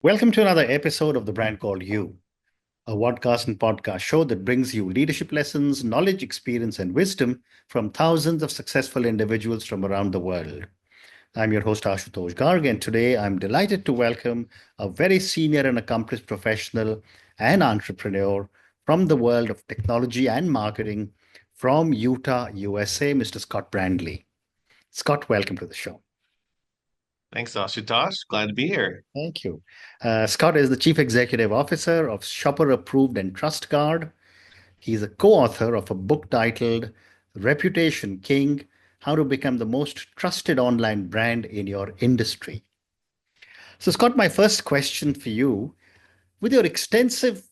Welcome to another episode of The Brand Called You, a podcast and podcast show that brings you leadership lessons, knowledge, experience, and wisdom from thousands of successful individuals from around the world. I'm your host, Ashutosh Garg, and today I'm delighted to welcome a very senior and accomplished professional and entrepreneur from the world of technology and marketing from Utah, USA, Mr. Scott Brandley. Scott, welcome to the show. Thanks, Ashutosh. Glad to be here. Thank you. Scott is the Chief Executive Officer of Shopper Approved and Trust Guard. He's a co-author of a book titled Reputation King: How to Become the Most Trusted Online Brand in Your Industry. So, Scott, my first question for you, with your extensive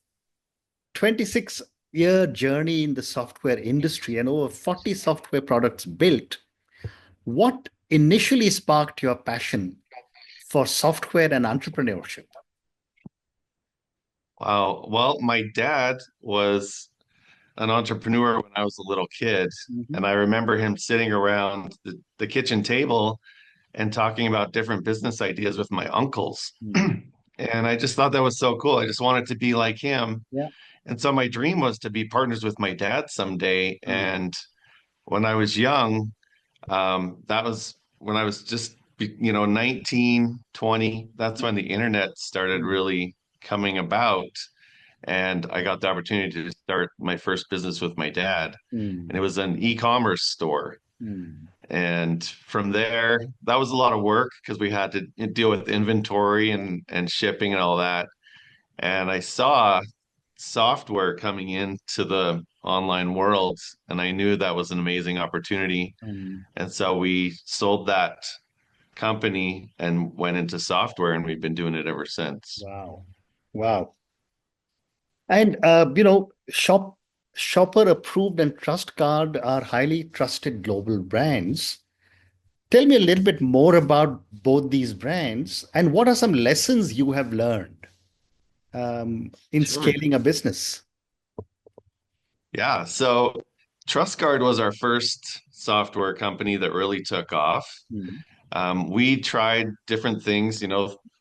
26-year journey in the software industry and over 40 software products built, what initially sparked your passion for software and entrepreneurship? Wow. Well, my dad was an entrepreneur when I was a little kid, Mhm. and I remember him sitting around the kitchen table and talking about different business ideas with my uncles. Mm. And I just thought that was so cool. I just wanted to be like him. Yeah. And so my dream was to be partners with my dad someday. Mm. And when I was young, that was when I was just, 19, 20. That's when the internet started Mm. really coming about. And I got the opportunity to start my first business with my dad. And Mm. it was an e-commerce store. Mm. And from there, that was a lot of work because we had to deal with inventory and shipping and all that. And I saw software coming into the online world, and I knew that was an amazing opportunity. Mm. And so we sold that company and went into software, and we've been doing it ever since. Wow. Wow. And Shopper Approved and Trust Card are highly trusted global brands. Tell me a little bit more about both these brands and what are some lessons you have learned in Sure. scaling a business? Yeah. So TrustGuard was our first software company that really took off. Mm. We tried different things,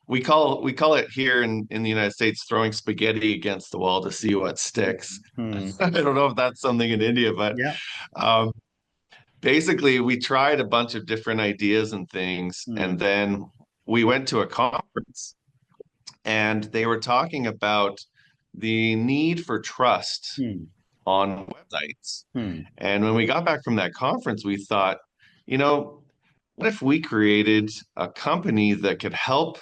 we call it here in the United States throwing spaghetti against the wall to see what sticks. Mm. I don't know if that's something in India, but Yeah. um, basically we tried a bunch of different ideas and things, and Mm. then we went to a conference and they were talking about the need for trust Mm. on websites. Mm. And when we got back from that conference, we thought, you know, what if we created a company that could help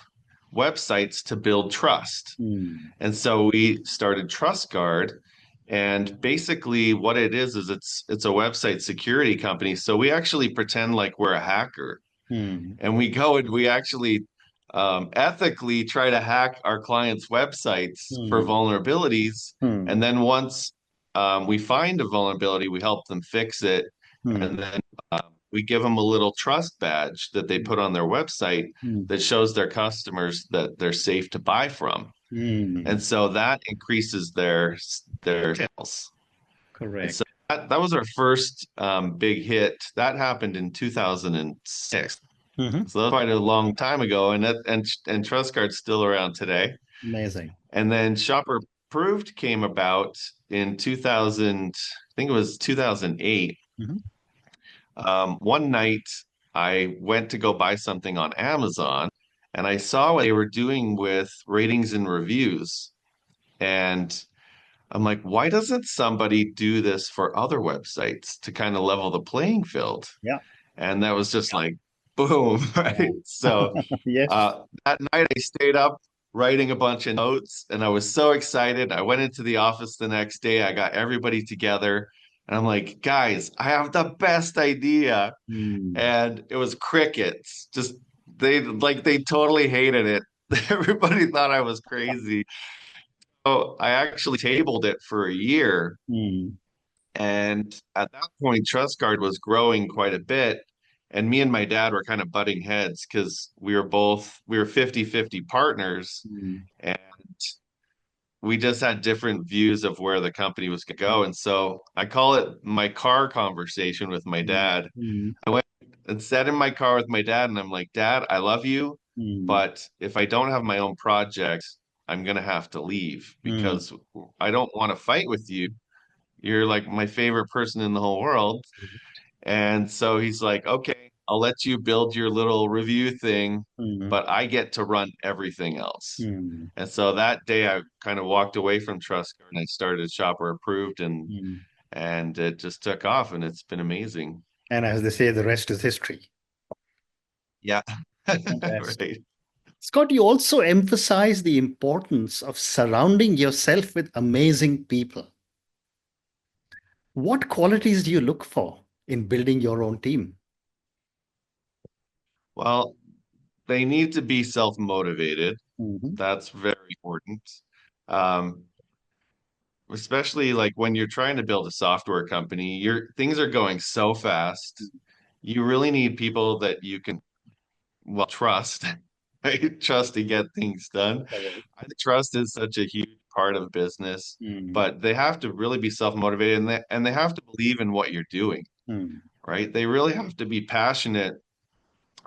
websites to build trust? Mm. And so we started TrustGuard. And basically what it is it's a website security company. So we actually pretend like we're a hacker. Mm. And we go and we actually ethically try to hack our clients' websites for Mm. vulnerabilities. Mm. And then once we find a vulnerability, we help them fix it. Mm. And then we give them a little trust badge that they put on their website Mm. that shows their customers that they're safe to buy from. Mm. And so that increases their sales. And so Correct. that was our first big hit. That happened in 2006. Mhm. So that was quite a long time ago, and TrustGuard's still around today. Amazing. And then Shopper Approved came about in 2000, I think it was 2008. Mhm. One night I went to go buy something on Amazon, and I saw what they were doing with ratings and reviews. And I'm like, why doesn't somebody do this for other websites to kind of level the playing field? Yeah. And that was just like, boom, right? Wow. So Yes. that night I stayed up writing a bunch of notes and I was so excited. I went into the office the next day. I got everybody together and I'm like, guys, I have the best idea. Mm. And it was crickets. Just they totally hated it. Everybody thought I was crazy. So I actually tabled it for a year. Mm. And at that point, TrustGuard was growing quite a bit. And me and my dad were kind of butting heads because we were 50-50 partners. Mm. And we just had different views of where the company was going to go. And so I call it my car conversation with my Mm. dad. Mm. I went and sat in my car with my dad, and I'm like, Dad, I love you. mm, But if I don't have my own project, I'm gonna have to leave mm. because I don't want to fight with you. You're like my favorite person in the whole world. And so he's like, okay, I'll let you build your little review thing, Mm, but I get to run everything else. mm, And so that day I kind of walked away from TrustCard and I started Shopper Approved mm. and it just took off and it's been amazing. And as they say, the rest is history. Yeah. Fantastic. Right. Scott, you also emphasize the importance of surrounding yourself with amazing people. What qualities do you look for in building your own team? Well, they need to be self-motivated. Mhm. That's very important. Um, Especially like when you're trying to build a software company, your things are going so fast. You really need people that you can, well, trust, right? Trust to get things done. Correct. I think trust is such a huge part of business, Mm, but they have to really be self-motivated and they have to believe in what you're doing, mm, right? They really have to be passionate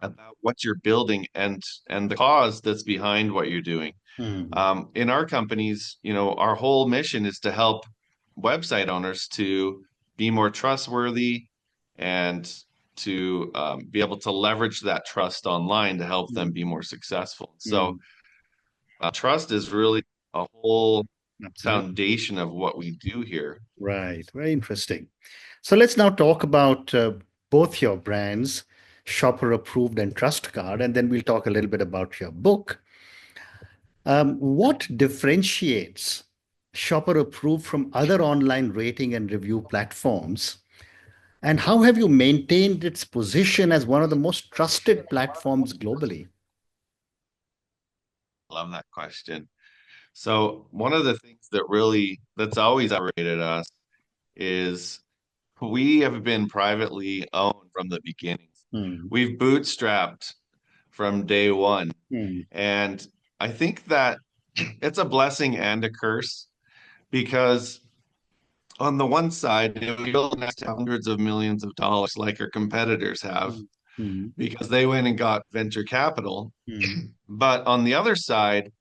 about what you're building and the cause that's behind what you're doing. mm, In our companies, our whole mission is to help website owners to be more trustworthy and to be able to leverage that trust online to help them mm, be more successful. So, mm. trust is really a whole Absolutely. foundation of what we do here. Right. Very interesting. So let's now talk about both your brands, Shopper Approved and Trust Card, and then we'll talk a little bit about your book. What differentiates Shopper Approved from other online rating and review platforms? And how have you maintained its position as one of the most trusted platforms globally? Love that question. So, one of the things that's always operated us is we have been privately owned from the beginning. Hmm, We've bootstrapped from day one. hmm, And I think that it's a blessing and a curse because on the one side, we don't invest hundreds of millions of dollars like our competitors have hmm, hmm, because they went and got venture capital. hmm. But on the other side,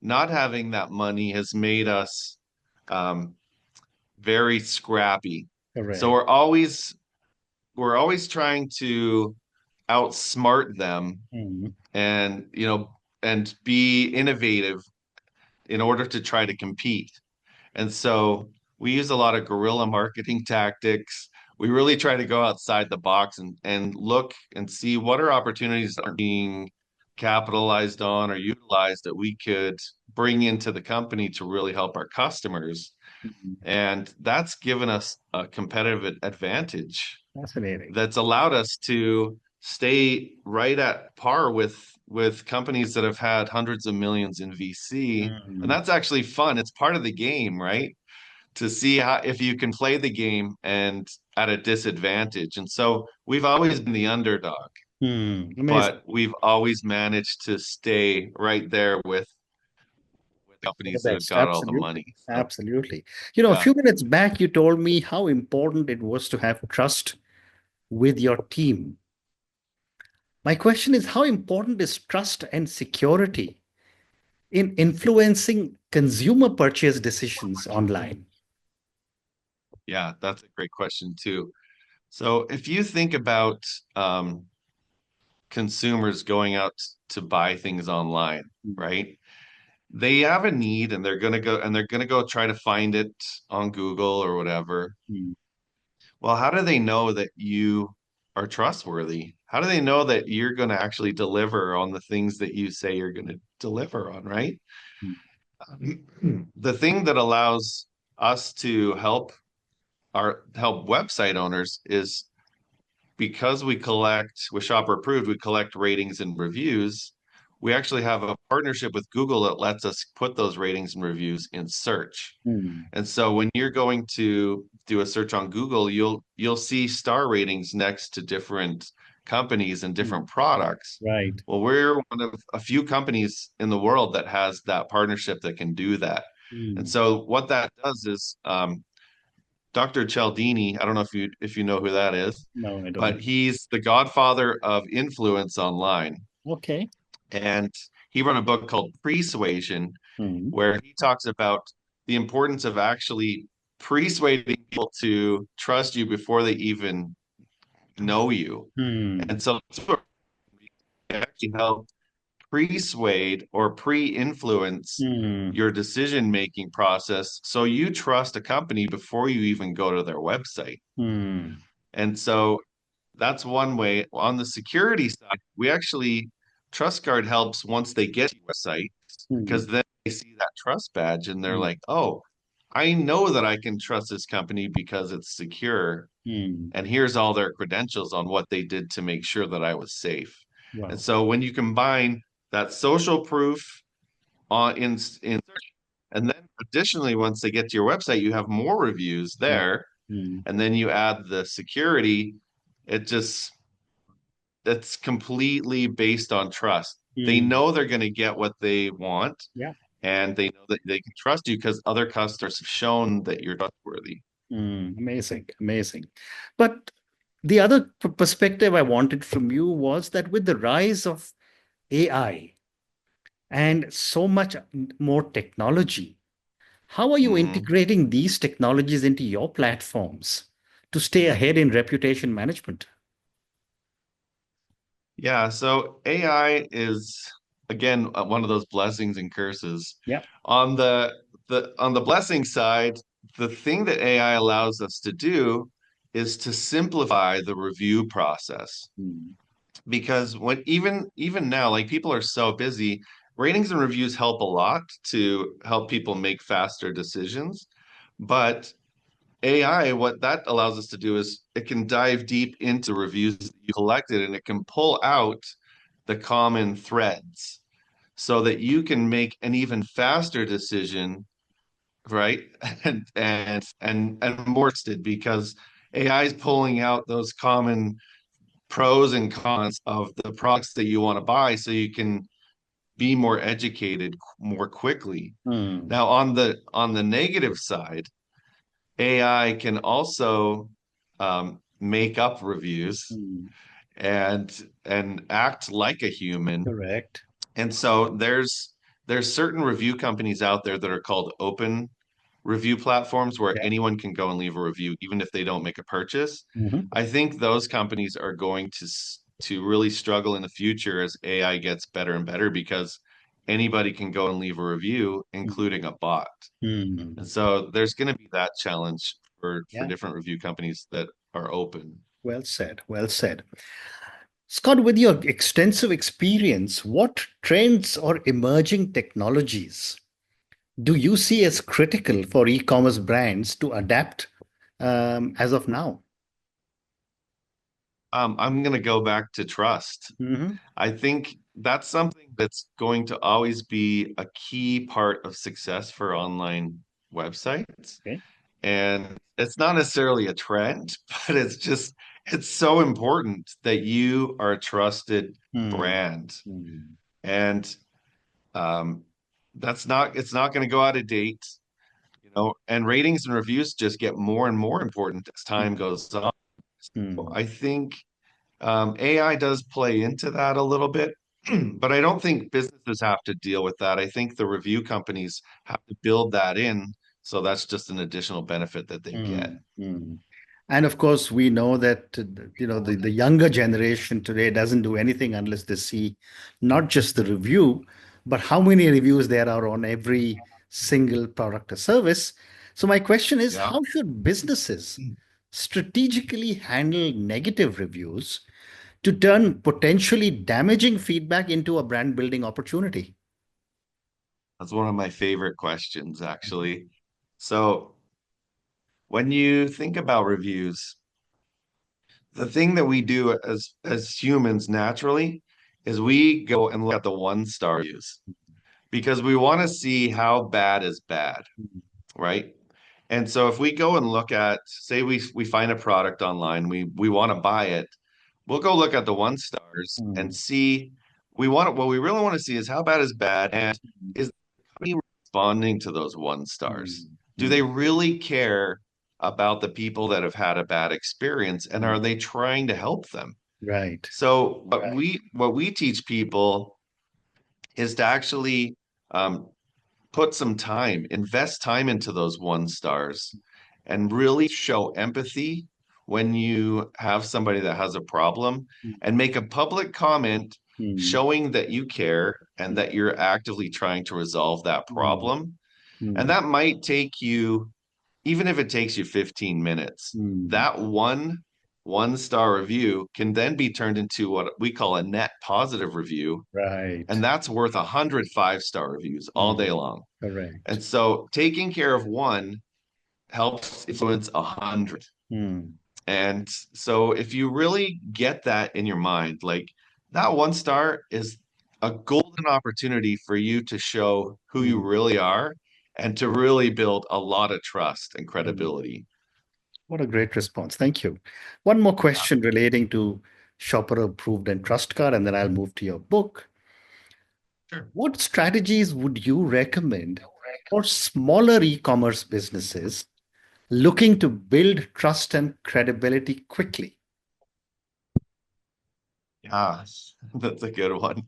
not having that money has made us um, very scrappy. So Correct. we're always trying to outsmart them Hmm, and and be innovative in order to try to compete. And so we use a lot of guerrilla marketing tactics. We really try to go outside the box and look and see what are opportunities that aren't being capitalized on or utilized that we could bring into the company to really help our customers. hmm. And that's given us a competitive advantage Fascinating. that's allowed us to stay right at par with companies that have had hundreds of millions in VC. And Hmm, that's actually fun. It's part of the game, right? To see how if you can play the game and at a disadvantage. And so we've always been the underdog, amazing. but we've always managed to stay right there with For the companies that have best. got all the Absolutely. money. So Absolutely. A yeah. few minutes back, you told me how important it was to have trust with your team. My question is, how important is trust and security in influencing consumer purchase decisions online? Yeah, that's a great question too. So if you think about um, consumers going out to buy things online, right? They have a need and they're going to go try to find it on Google or whatever. Mm, Well, how do they know that you are trustworthy? How do they know that you're going to actually deliver on the things that you say you're going to deliver on, right? mm, The thing that allows us to help website owners is because we collect with Shopper Approved, we collect ratings and reviews. We actually have a partnership with Google that lets us put those ratings and reviews in search. mm, And so when you're going to do a search on Google, you'll see star ratings next to different companies and mm. different products. Right. Well, we're one of a few companies in the world that has that partnership that can do that. And Mm. so what that does is Dr. Cialdini, I don't know if you know who that is, No, I but don't. he's the godfather of influence online. Okay. And he wrote a book called Persuasion, Mm. where he talks about the importance of actually persuading people to trust you before they even know you. Mm. And so it actually help persuade or pre-influence Mm. your decision-making process so you trust a company before you even go to their website. Mm. And so that's one way. On the security side, we actually TrustGuard helps once they get to your website because Mm. then they see that trust badge and they're Mm. like, oh, I know that I can trust this company because it's secure. Mm. And here's all their credentials on what they did to make sure that I was safe. And Wow. so when you combine that social proof on in and then additionally, once they get to your website, you have more reviews Yeah. there, Mm. and then you add the security, it just it's completely based on trust. They Mm. know they're going to get what they want, Yeah. and they know that they can trust you because other customers have shown that you're trustworthy. Mm. Amazing. Amazing. But the other perspective I wanted from you was that with the rise of AI and so much more technology, how are you Mhm. integrating these technologies into your platforms to stay ahead in reputation management? Yeah, so AI is again one of those blessings and curses. Yeah. On the blessing side, the thing that AI allows us to do is to simplify the review process. Mm. Because when even now, like people are so busy, ratings and reviews help a lot to help people make faster decisions. But AI, what that allows us to do is it can dive deep into reviews that you collected and it can pull out the common threads so that you can make an even faster decision, right? And more interested because AI is pulling out those common pros and cons of the products that you want to buy so you can be more educated more quickly. Mm. Now on the negative side, AI can also make up reviews Mm. and act like a human. Correct. And so there's certain review companies out there that are called open review platforms where Yeah. anyone can go and leave a review even if they don't make a purchase. Mhm. I think those companies are going to really struggle in the future as AI gets better and better because anybody can go and leave a review, including a bot. Mm. And so there's going to be that challenge for Yeah. different review companies that are open. Well said. Well said. Scott, with your extensive experience, what trends or emerging technologies do you see as critical for e-commerce brands to adapt as of now? I'm going to go back to trust. Hmm. I think that's something that's going to always be a key part of success for online websites. Okay. And it's not necessarily a trend, but it's so important that you are a trusted Hmm. brand. Hmm. And um, it's not going to go out of date, and ratings and reviews just get more and more important as time goes on. Hmm. I think AI does play into that a little bit, but I don't think businesses have to deal with that. I think the review companies have to build that in. So that's just an additional benefit that they get. Hmm. Hmm. And of course, we know that the younger generation today doesn't do anything unless they see not just the review, but how many reviews there are on every single product or service. So my question is, Yeah. how should businesses strategically handle negative reviews to turn potentially damaging feedback into a brand building opportunity? That's one of my favorite questions, actually. So when you think about reviews, the thing that we do as humans naturally is we go and look at the one-star reviews because we want to see how bad is bad, right? And so if we go and look at, say we find a product online, we want to buy it, we'll go look at the one stars and Mm. see what we really want to see is how bad is bad and is the company responding to those one stars? Mm. Do they Mm. really care about the people that have had a bad experience and Mm. are they trying to help them? Right. So what we teach people is to actually um, put some time, invest time into those one stars and really show empathy when you have somebody that has a problem and make a public comment Mm, showing that you care and mm, that you're actively trying to resolve that mm, problem. And mm, that might take you, even if it takes you 15 minutes, mm. that one star review can then be turned into what we call a net positive review. And Right. that's worth 100 5-star reviews all day Mm, long. correct. And so taking care of one helps influence 100. Mm, And so if you really get that in your mind, like that one star is a golden opportunity for you to show who you mm, really are and to really build a lot of trust and mm. credibility. What a great response. Thank you. One more Yeah, question relating to Shopper Approved and Trust Card, and then I'll move to your book. sure. What strategies would you recommend for smaller e-commerce businesses looking to build trust and credibility quickly? Yeah, that's a good one.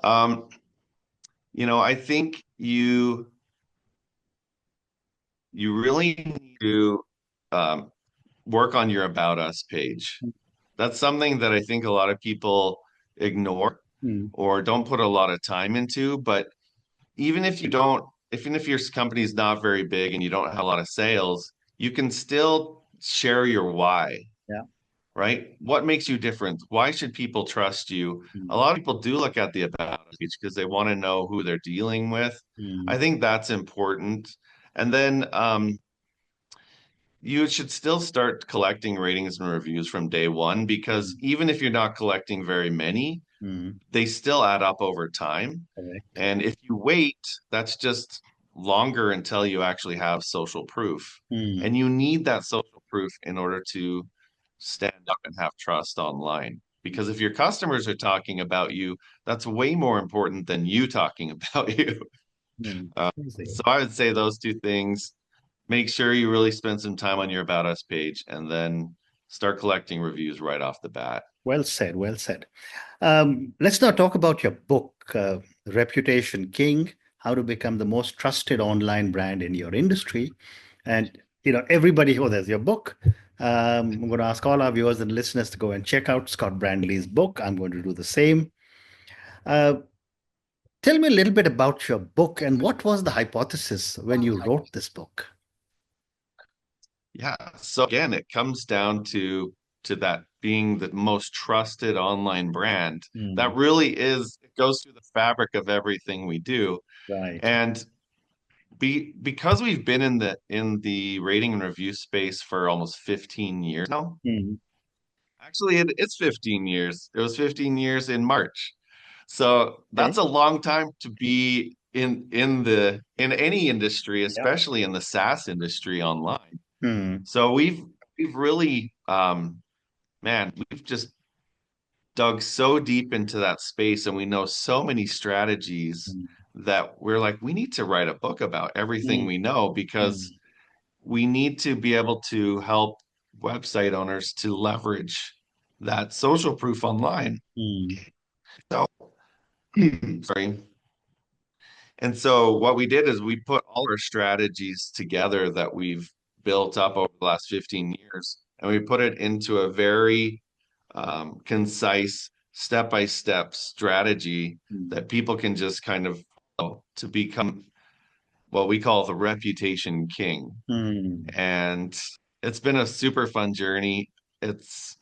Um, I think you really need to um, work on your About Us page. That's something that I think a lot of people ignore Mm, or don't put a lot of time into. But even if you don't, even if your company is not very big and you don't have a lot of sales, you can still share your why, yeah. right? What makes you different? Why should people trust you? A Mm, lot of people do look at the About Us page because they want to know who they're dealing with. I mm, think that's important. And then you should still start collecting ratings and reviews from day one because mm, even if you're not collecting very many, mm, they still add up over time. correct. And if you wait, that's just longer until you actually have social proof. Mm, And you need that social proof in order to stand up and have trust online. Because if your customers are talking about you, that's way more important than you talking about you. mm. Uh, Amazing. so I would say those two things. Make sure you really spend some time on your About Us page and then start collecting reviews right off the bat. Well said. Well said. Let's now talk about your book, Reputation King: How to Become the Most Trusted Online Brand in Your Industry. And everybody, oh, there's your book. I'm going to ask all our viewers and listeners to go and check out Scott Brandley's book. I'm going to do the same. Uh, Tell me a little bit about your book and what was the hypothesis when you wrote this book? Yeah. So again, it comes down to that being the most trusted online brand. That Hmm, really is, it goes through the fabric of everything we do. right. And because we've been in the rating and review space for almost 15 years now. Hmm, Actually, it's 15 years. It was 15 years in March. So okay. that's a long time to be in any industry, Yeah. especially in the SaaS industry online. Hmm, So we've really man, we've just dug so deep into that space and we know so many strategies hmm, that we're like, we need to write a book about everything hmm, we know hmm, because we need to be able to help website owners to leverage that social proof online. hmm, So, sorry. And so what we did is we put all our strategies together that we've built up over the last 15 years, and we put it into a very concise, step-by-step strategy hmm, that people can just kind of follow to become what we call the reputation king. hmm, And it's been a super fun journey. It's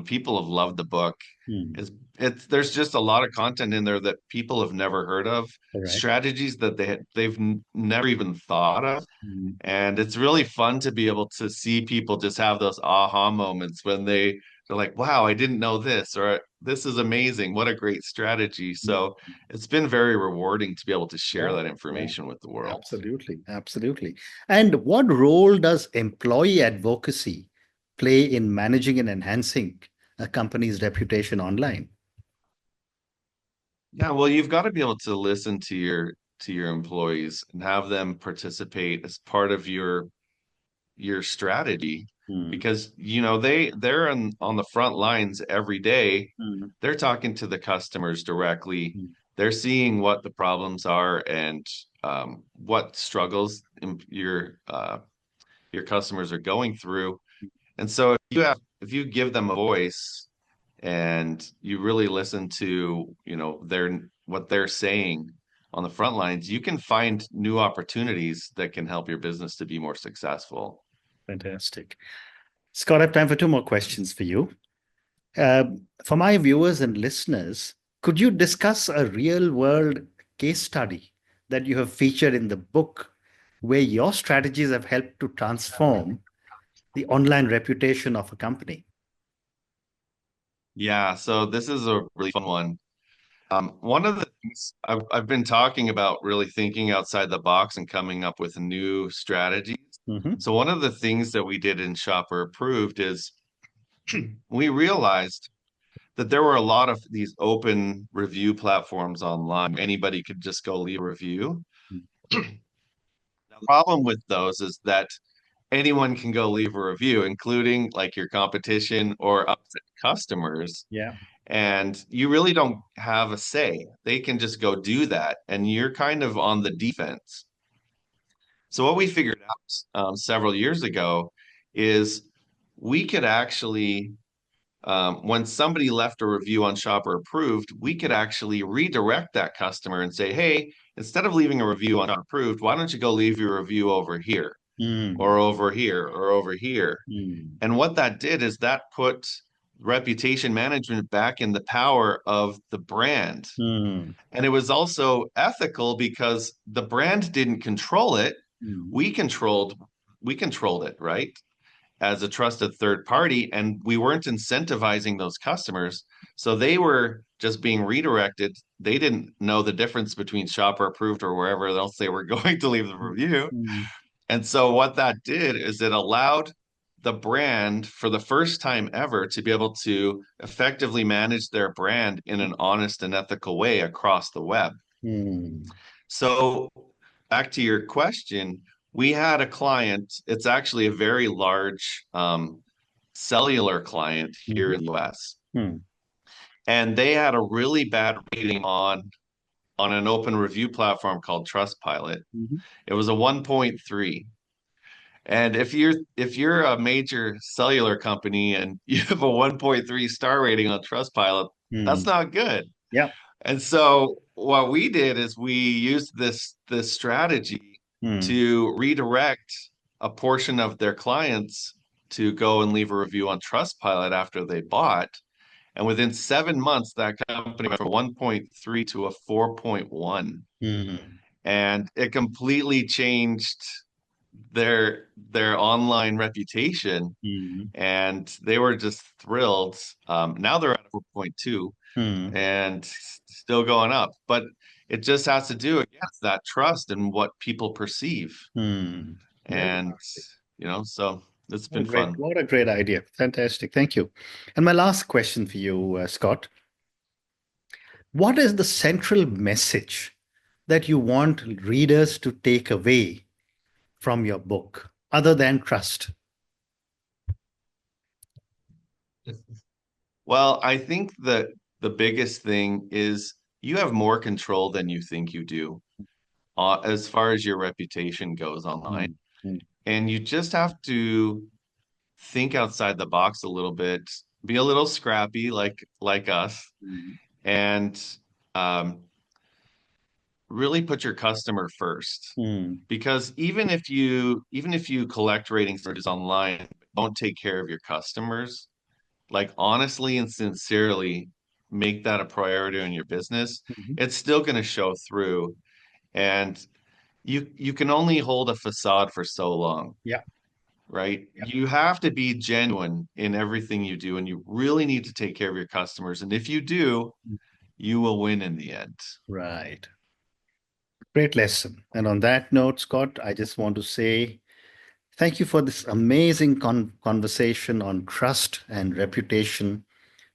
people have loved the book. hmm. It's there's just a lot of content in there that people have never heard of, Correct. strategies that they've never even thought of. Hmm. And it's really fun to be able to see people just have those aha moments when they're like, wow, I didn't know this, or this is amazing. What a great strategy. So it's been very rewarding to be able to share Yeah, that yeah, information with the world. absolutely, absolutely. And what role does employee advocacy play in managing and enhancing a company's reputation online? Yeah, well, you've got to be able to listen to your employees and have them participate as part of your strategy Hmm, because they're on the front lines every day. hmm, They're talking to the customers directly. they're seeing what the problems are and what struggles your customers are going through. And so if you give them a voice and you really listen to, their what they're saying on the front lines, you can find new opportunities that can help your business to be more successful. Fantastic. Scott, I have time for two more questions for you. For my viewers and listeners, could you discuss a real world case study that you have featured in the book where your strategies have helped to transform the online reputation of a company? Yeah, so this is a really fun one. One of the things I've been talking about really thinking outside the box and coming up with new strategies. Mm-hmm. So one of the things that we did in Shopper Approved is we realized that there were a lot of these open review platforms online. Anybody could just go leave a review. The problem with those is that anyone can go leave a review, including like your competition or upset customers. Yeah. And you really don't have a say. They can just go do that, and you're kind of on the defense. So what we figured out several years ago is we could actually, when somebody left a review on Shopper Approved, we could actually redirect that customer and say, hey, instead of leaving a review on Shopper Approved, why don't you go leave your review over here Mm, or over here or over here? mm, And what that did is that put reputation management back in the power of the brand. mm, And it was also ethical because the brand didn't control it. mm, We controlled we controlled it, right? As a trusted third party, and we weren't incentivizing those customers. So they were just being redirected. They didn't know the difference between Shopper Approved or wherever else they were going to leave the review. mm, And so what that did is it allowed the brand for the first time ever to be able to effectively manage their brand in an honest and ethical way across the web. mm, So back to your question, we had a client, it's actually a very large cellular client here mhm, in the US. mm, And they had a really bad rating on an open review platform called Trustpilot. mhm, It was a 1.3. And if you're a major cellular company and you have a 1.3 star rating on Trustpilot, that's mm. not good. Yeah. And so what we did is we used this strategy Mm, to redirect a portion of their clients to go and leave a review on Trustpilot after they bought. And within 7 months, that company went from 1.3 to a 4.1. mm, And it completely changed their online reputation, mm, and they were just thrilled. Now they're at 4.2 mm, and still going up, but it just has to do again with that trust and what people perceive. mm. Very And interesting. so it's been fun. What a great idea. Fantastic. Thank you. And my last question for you, Scott. What is the central message that you want readers to take away from your book, other than trust? Well, I think that the biggest thing is you have more control than you think you do, as far as your reputation goes online. Mm, mm, And you just have to think outside the box a little bit, be a little scrappy like us, mm, and um, really put your customer first. mm, Because even if you collect ratings searches online, don't take care of your customers, like honestly and sincerely make that a priority in your business, mhm. it's still going to show through. And you can only hold a facade for so long, Yeah. right? Yeah. You have to be genuine in everything you do, and you really need to take care of your customers. And if you do, you will win in the end. Right. Great lesson. And on that note, Scott, I just want to say thank you for this amazing conversation on trust and reputation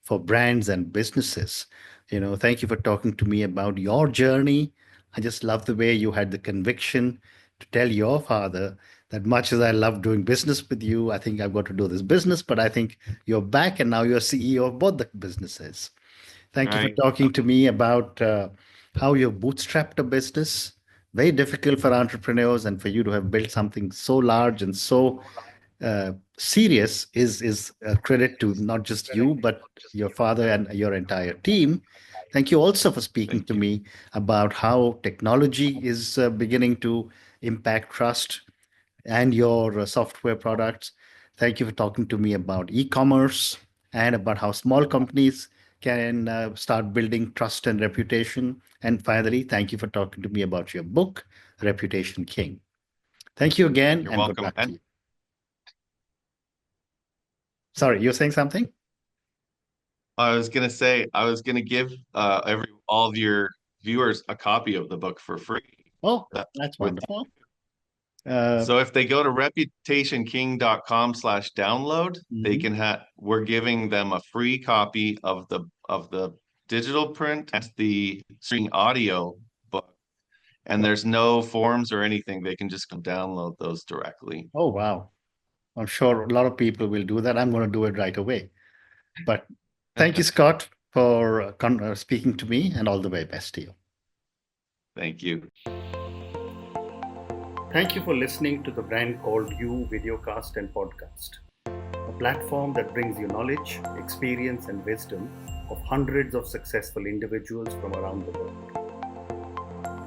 for brands and businesses. Thank you for talking to me about your journey. I just love the way you had the conviction to tell your father that much as I love doing business with you, I think I've got to do this business, but I think you're back and now you're CEO of both the businesses. Thank you for Right. talking to me about how you bootstrapped a business. Very difficult for entrepreneurs, and for you to have built something so large and so serious is a credit to not just you, but your father and your entire team. Thank you also for speaking Thank to you. me about how technology is beginning to impact trust and your software products. Thank you for talking to me about e-commerce and about how small companies can start building trust and reputation. And finally, thank you for talking to me about your book, Reputation King. Thank you again, You're and good welcome. luck to And you. Sorry, you're saying something? I was gonna say, I was gonna give every all of your viewers a copy of the book for free. Oh, That that's with wonderful. Uh, So if they go to reputationking.com/download, they mhm. can have we're giving them a free copy of the digital print and the streaming audio book. And there's no forms or anything. They can just come download those directly. Oh, wow. I'm sure a lot of people will do that. I'm going to do it right away. But thank you, Scott, for speaking to me, and all the very best to you. Thank you. Thank you for listening to the Brand Called You videocast and podcast, a platform that brings you knowledge, experience, and wisdom of hundreds of successful individuals from around the world.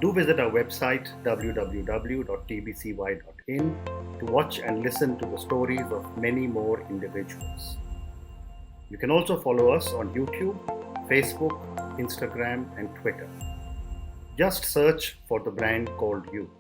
Do visit our website www.tbcy.in to watch and listen to the stories of many more individuals. You can also follow us on YouTube, Facebook, Instagram, and Twitter. Just search for the Brand Called You.